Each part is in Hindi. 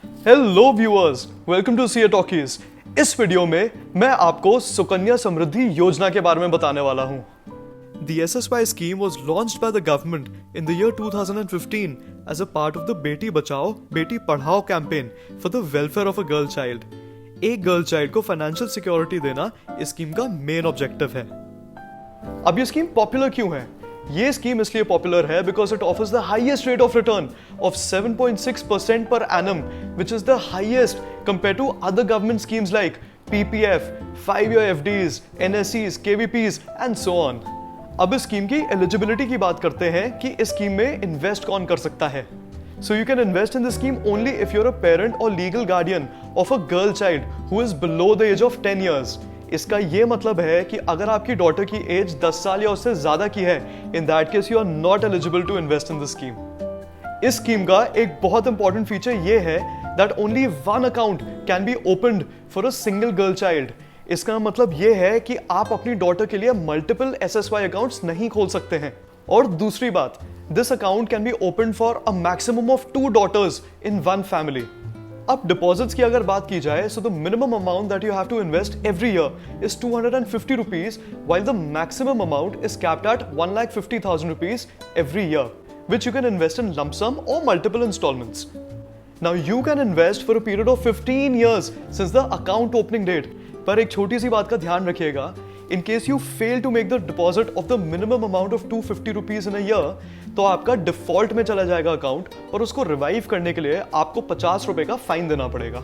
Hello viewers, welcome to CA Talkies. इस वीडियो में मैं आपको सुकन्या समृद्धि योजना के बारे में बताने वाला हूं। The SSY scheme was launched by the government in the year 2015 as a part of the Beti Bachao Beti Padhao campaign for the welfare of a girl child। एक गर्ल चाइल्ड को फाइनेंशियल सिक्योरिटी देना इस स्कीम का मेन ऑब्जेक्टिव है। अब ये स्कीम पॉपुलर क्यों है? ये स्कीम इसलिए पॉपुलर है because it offers the highest rate of return of 7.6% per annum, which is the highest compared to other government schemes like PPF, 5-year FDs, NSCs, KVPs and so on। अब इस स्कीम की एलिजिबिलिटी की बात करते हैं कि इस स्कीम में इन्वेस्ट कौन कर सकता है। So you can invest in this scheme only if you're a parent or legal guardian of a girl child who is below the age of 10 years। इसका ये मतलब है कि अगर आपकी डॉटर की एज 10 साल या उससे ज्यादा की है, in that case you are not eligible to invest in this scheme। इस स्कीम का एक बहुत इंपॉर्टेंट फीचर ये है that only one account can be opened for a single girl child। इसका मतलब ये है कि आप अपनी डॉटर के लिए मल्टीपल SSY अकाउंट्स नहीं खोल सकते हैं। और दूसरी बात, this account can be open for a maximum of 2 daughters in one family। अब डिपॉजिट्स की अगर बात की जाए, so the minimum amount that you have to invest every year is 250 rupees, while the maximum amount is capped at 1,50,000 rupees every year, which you can invest in lump sum or multiple installments। Now you can invest for a period of 15 years since the account opening date। पर एक छोटी सी बात का ध्यान रखिएगा, in case you fail to make the deposit of the minimum amount of 250 rupees in a year, तो आपका डिफॉल्ट में चला जाएगा अकाउंट और उसको रिवाइव करने के लिए आपको 50 रुपए का फाइन देना पड़ेगा।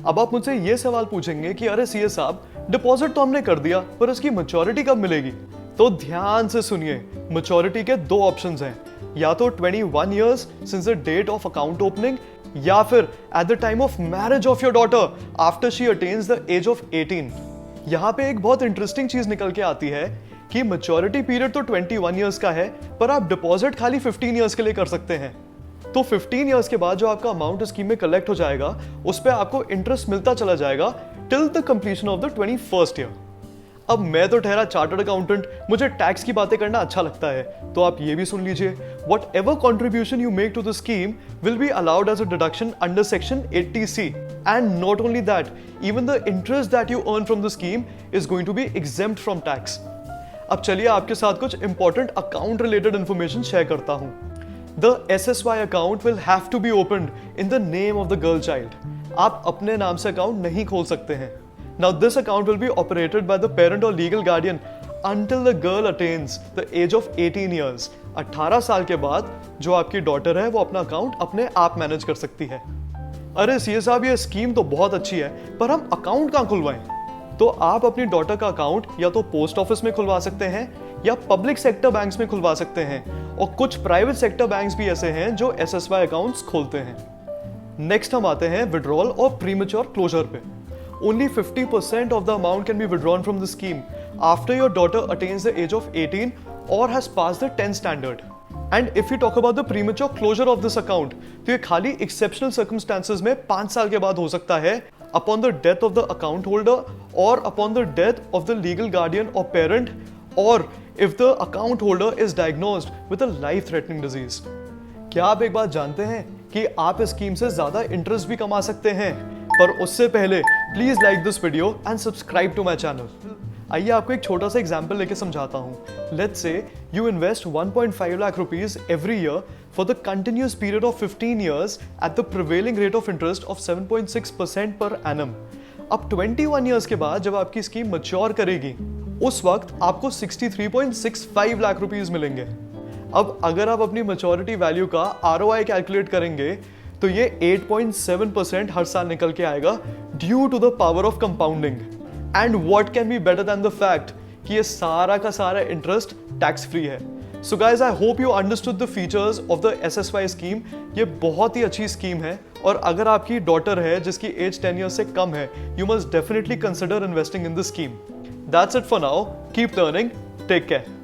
अब आप मुझसे ये सवाल पूछेंगे कि अरे सीए साहब, डिपॉजिट तो हमने कर दिया पर इसकी मैच्योरिटी कब मिलेगी? तो ध्यान से सुनिए, मैच्योरिटी के 2 ऑप्शंस हैं, या तो 21 years since the date of account opening, या फिर at the time of marriage of your daughter after she attains the age of 18। यहाँ पे एक बहुत इंटरेस्टिंग चीज निकल के आती है कि मैच्योरिटी पीरियड तो 21 इयर्स का है, पर आप डिपॉजिट खाली 15 इयर्स के लिए कर सकते हैं। तो 15 इयर्स के बाद जो आपका अमाउंट स्कीम में कलेक्ट हो जाएगा, उस पर आपको इंटरेस्ट मिलता चला जाएगा till the completion of the 21st year. अब मैं तो ठहरा चार्टर्ड अकाउंटेंट, मुझे टैक्स की बातें करना अच्छा लगता है, तो आप ये भी सुन लीजिए, whatever contribution you make to the scheme will be allowed as a deduction under section 80C। and not only that, even the interest that you earn from the scheme is going to be exempt from tax। अब चलिए आपके साथ कुछ important account related information share करता हूं। The SSY account will have to be opened in the name of the girl child। आप अपने नाम से अकाउंट नहीं खोल सकते हैं। Now this account will be operated by the parent or legal guardian until the girl attains the age of 18 years। 18 साल के बाद जो आपकी डॉटर है वो अपना अकाउंट अपने आप मैनेज कर सकती है। अरे सीए साहब, ये स्कीम तो बहुत अच्छी है, पर हम अकाउंट कहाँ खुलवाएं? तो आप अपनी डॉटर का अकाउंट या तो पोस्ट ऑफिस में खुलवा सकते हैं या पब्लिक सेक्टर बैंक्स में खुलवा सकते हैं, और कुछ प्राइवेट सेक्टर बैंक्स भी ऐसे हैं जो SSY अकाउंट्स खोलते हैं। नेक्स्ट हम आते हैं विड्रॉल और प्रीमेच्योर क्लोजर पे। Only 50% of the amount can be withdrawn from the scheme after your daughter attains the age of 18 or has passed the 10th standard। And if we talk about the premature closure of this account, तो ये खाली exceptional circumstances में 5 साल के बाद हो सकता है, upon the death of the account holder or upon the death of the legal guardian or parent, or if the account holder is diagnosed with a life-threatening disease। क्या आप एक बात जानते हैं कि आप इस स्कीम से ज्यादा इंटरेस्ट भी कमा सकते हैं? पर उससे पहले please like this video and subscribe to my channel. आइए आपको एक छोटा सा एग्जांपल लेके समझाता हूँ। Let's say you invest 1.5 lakh rupees every year for the continuous period of 15 years at the prevailing rate of interest of 7.6% per annum. अब 21 ईयर्स के बाद जब आपकी स्कीम मैच्योर करेगी, उस वक्त आपको 63.65 लाख रुपीज मिलेंगे। अब अगर आप अपनी मैच्योरिटी वैल्यू का ROI कैलकुलेट करेंगे तो ये 8.7% हर साल निकल के आएगा due to the power of compounding. And what can be better than the fact कि ये सारा का सारा इंटरेस्ट टैक्स फ्री है। So guys, I hope you understood the features of the SSY scheme. ये बहुत ही अच्छी स्कीम है, और अगर आपकी डॉटर है जिसकी एज 10 years से कम है, you must definitely consider investing in the scheme. That's it for now. Keep learning, take care.